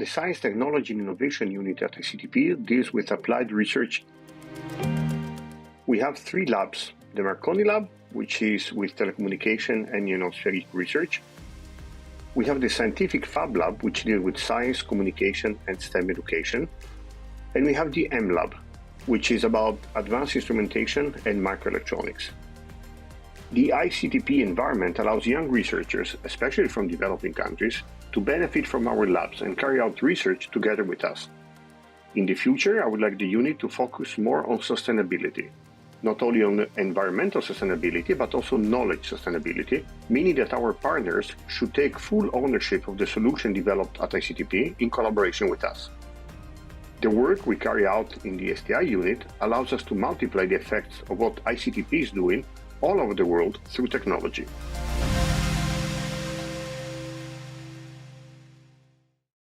The Science, Technology and Innovation unit at ICTP deals with applied research. We have 3 labs. The Marconi lab, which is with telecommunication and ionospheric research. We have the Scientific Fab lab, which deals with science, communication and STEM education. And we have the M lab, which is about advanced instrumentation and microelectronics. The ICTP environment allows young researchers, especially from developing countries, to benefit from our labs and carry out research together with us. In the future, I would like the unit to focus more on sustainability, not only on environmental sustainability, but also knowledge sustainability, meaning that our partners should take full ownership of the solution developed at ICTP in collaboration with us. The work we carry out in the STI unit allows us to multiply the effects of what ICTP is doing all over the world through technology.